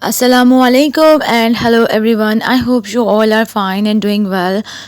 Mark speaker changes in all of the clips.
Speaker 1: Assalamu alaikum and hello everyone. I hope you all are fine and doing well.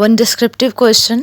Speaker 1: one descriptive question.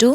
Speaker 1: 2,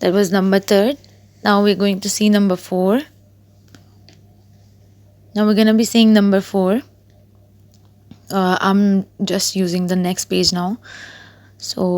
Speaker 1: That was number 3. Now we're going to see number 4. Now we're going to be seeing number 4. I'm just using the next page now. So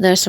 Speaker 1: That's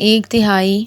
Speaker 1: 1/3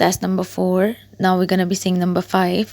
Speaker 1: That's number 4. Now we're gonna be seeing number 5.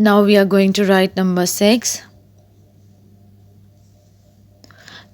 Speaker 1: Now we are going to write number 6.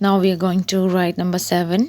Speaker 1: Now we are going to write number 7.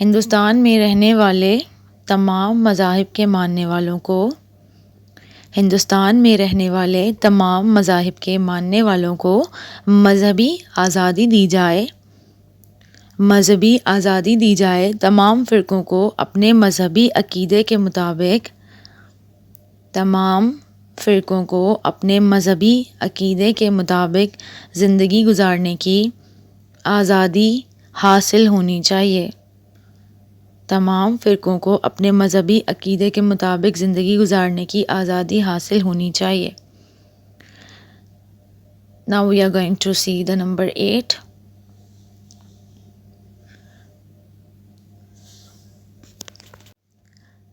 Speaker 1: Hindustan میں رہنے والے تمام مذاہب کے ماننے والوں کو ہندوستان میں رہنے والے تمام مذاہب کے ماننے والوں کو مذہبی آزادی دی جائے مذہبی آزادی دی جائے تمام فرقوں کو اپنے مذہبی عقیدے کے مطابق تمام فرقوں کو اپنے مذہبی عقیدے کے مطابق زندگی گزارنے کی آزادی حاصل ہونی چاہیے تمام فرقوں کو اپنے مذہبی عقیدے کے مطابق زندگی گزارنے کی آزادی حاصل ہونی چاہیے. Now we are going to see the number 8.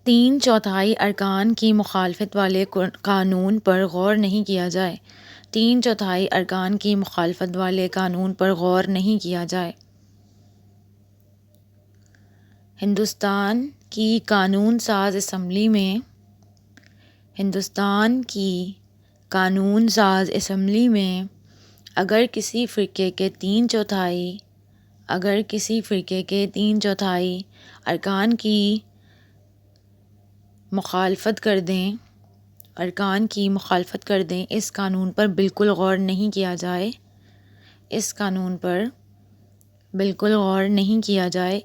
Speaker 1: تین چوتھائی ارکان کی مخالفت والے قانون پر غور نہیں کیا جائے. تین چوتھائی ارکان کی مخالفت والے قانون پر غور نہیں کیا جائے. ہندوستان کی قانون ساز اسمبلی میں اگر کسی فرقے کے تین چوتھائی ارکان کی مخالفت کر دیں اس قانون پر بالکل غور نہیں کیا جائے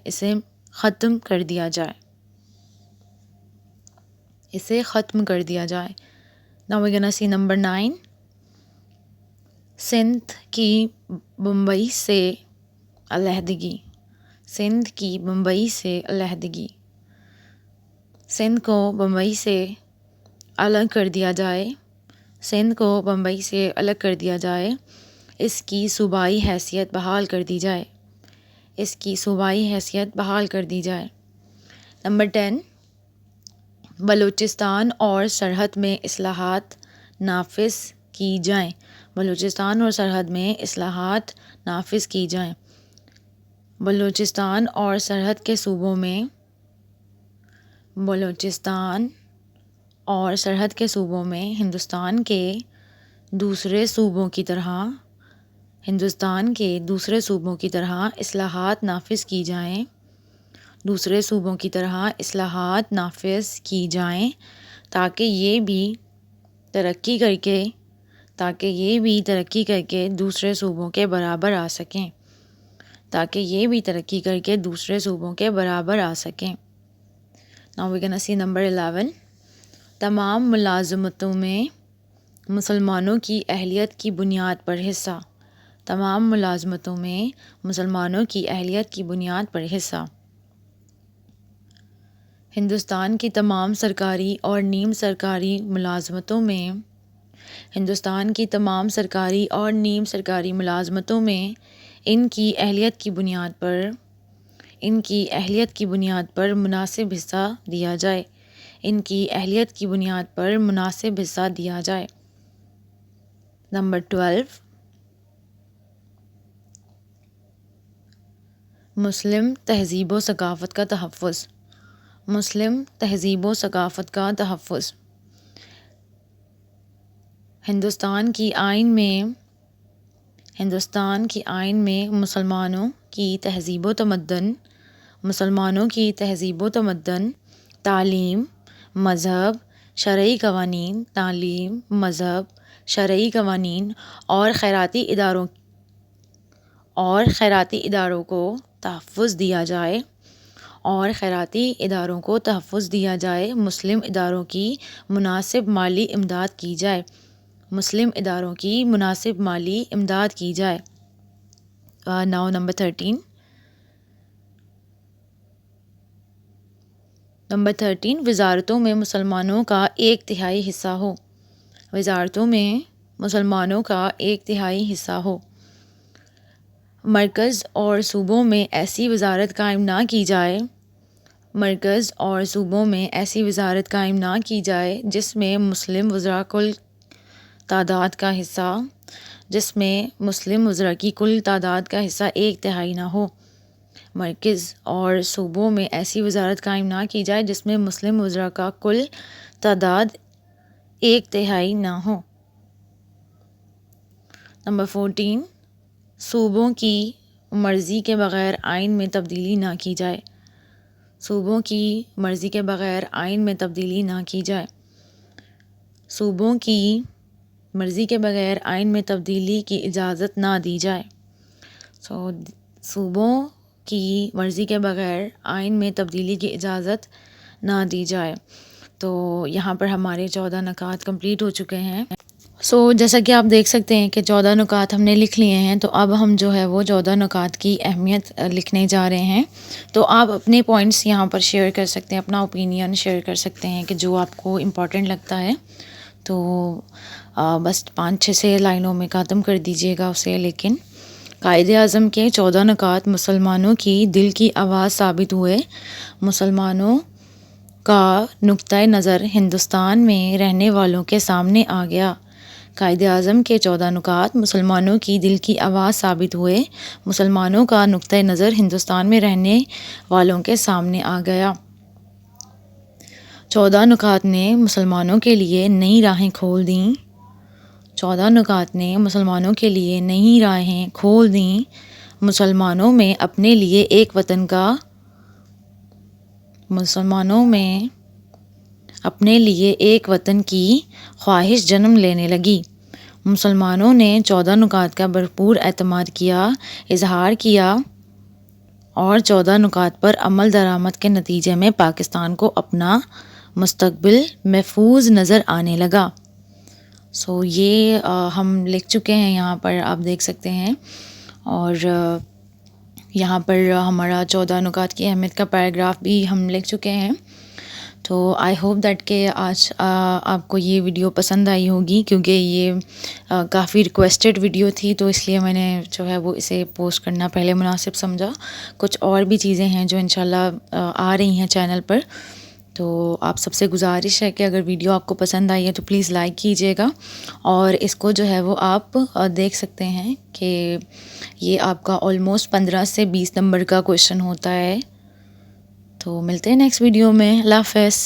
Speaker 1: اسے ختم کر دیا جائے. Now we're gonna see number 9. Sindh کی بمبئی سے علیحدگی. سندھ کو بمبئی سے الگ کر دیا جائے. اس کی صوبائی حیثیت بحال کر دی جائے. نمبر 10. بلوچستان اور سرحد میں اصلاحات نافذ کی جائیں. بلوچستان اور سرحد کے صوبوں میں ہندوستان کے دوسرے صوبوں کی طرح اصلاحات نافذ کی جائیں تاکہ یہ بھی ترقی کر کے دوسرے صوبوں کے برابر آ سکیں. Now we're gonna see number 11. تمام ملازمتوں میں مسلمانوں کی اہلیت کی بنیاد پر حصہ. ہندوستان کی تمام سرکاری اور نیم سرکاری ملازمتوں میں ان کی اہلیت کی بنیاد پر مناسب حصہ دیا جائے. نمبر 12. مسلم تہذیب و ثقافت کا تحفظ. ہندوستان کی آئین میں مسلمانوں کی تہذیب و تمدن تعلیم مذہب شرعی قوانین اور خیراتی اداروں کو تحفظ دیا جائے. مسلم اداروں کی مناسب مالی امداد کی جائے. Now number 13. وزارتوں میں مسلمانوں کا ایک تہائی حصہ ہو. مرکز اور صوبوں میں ایسی وزارت قائم نہ کی جائے جس میں مسلم وزراء کی کل تعداد کا حصہ ایک تہائی نہ ہو. مرکز اور صوبوں میں ایسی وزارت قائم نہ کی جائے جس میں مسلم وزراء کا کل تعداد ایک تہائی نہ ہو. نمبر 14. صوبوں کی مرضی کے بغیر آئین میں تبدیلی نہ کی جائے. صوبوں کی مرضی کے بغیر آئین میں تبدیلی نہ کی جائے. صوبوں کی مرضی کے بغیر آئین میں تبدیلی کی اجازت نہ دی جائے. صوبوں کی مرضی کے بغیر آئین میں تبدیلی کی اجازت نہ دی جائے. تو یہاں پر ہمارے 14 نکات کمپلیٹ ہو چکے ہیں. جیسا کہ آپ دیکھ سکتے ہیں کہ 14 نکات ہم نے لکھ لیے ہیں. تو اب ہم جو ہے وہ 14 نکات کی اہمیت لکھنے جا رہے ہیں. تو آپ اپنے پوائنٹس یہاں پر شیئر کر سکتے ہیں، اپنا اوپینین شیئر کر سکتے ہیں کہ جو آپ کو امپورٹنٹ لگتا ہے. تو بس 5-6 لائنوں میں ختم کر دیجیے گا اسے. لیکن قائد اعظم کے 14 نکات مسلمانوں کی دل کی آواز ثابت ہوئے. مسلمانوں کا نقطۂ نظر ہندوستان میں رہنے والوں کے سامنے آ گیا. قائد اعظم کے 14 نکات مسلمانوں کی دل کی آواز ثابت ہوئے. مسلمانوں کا نقطۂ نظر ہندوستان میں رہنے والوں کے سامنے آ گیا. 14 نکات نے مسلمانوں کے لیے نئی راہیں کھول دیں. 14 نکات نے مسلمانوں کے لیے نئی راہیں کھول دیں. مسلمانوں میں اپنے لیے ایک وطن کی خواہش جنم لینے لگی. مسلمانوں نے 14 نکات کا بھرپور اعتماد کیا، اظہار کیا اور 14 نکات پر عمل درآمد کے نتیجے میں پاکستان کو اپنا مستقبل محفوظ نظر آنے لگا. یہ ہم لکھ چکے ہیں یہاں پر، آپ دیکھ سکتے ہیں. اور یہاں پر ہمارا 14 نکات کی اہمیت کا پیراگراف بھی ہم لکھ چکے ہیں. تو آئی ہوپ دیٹ کہ آج آپ کو یہ ویڈیو پسند آئی ہوگی، کیونکہ یہ کافی ریکویسٹڈ ویڈیو تھی. تو اس لیے میں نے جو ہے وہ اسے پوسٹ کرنا پہلے مناسب سمجھا. کچھ اور بھی چیزیں ہیں جو انشاءاللہ آ رہی ہیں چینل پر. تو آپ سب سے گزارش ہے کہ اگر ویڈیو آپ کو پسند آئی ہے تو پلیز لائک کیجیے گا. اور اس کو جو ہے وہ آپ دیکھ سکتے ہیں کہ یہ آپ کا آلموسٹ 15 سے 20 نمبر کا کویشچن ہوتا ہے. تو ملتے ہیں نیکسٹ ویڈیو میں. اللہ حافظ.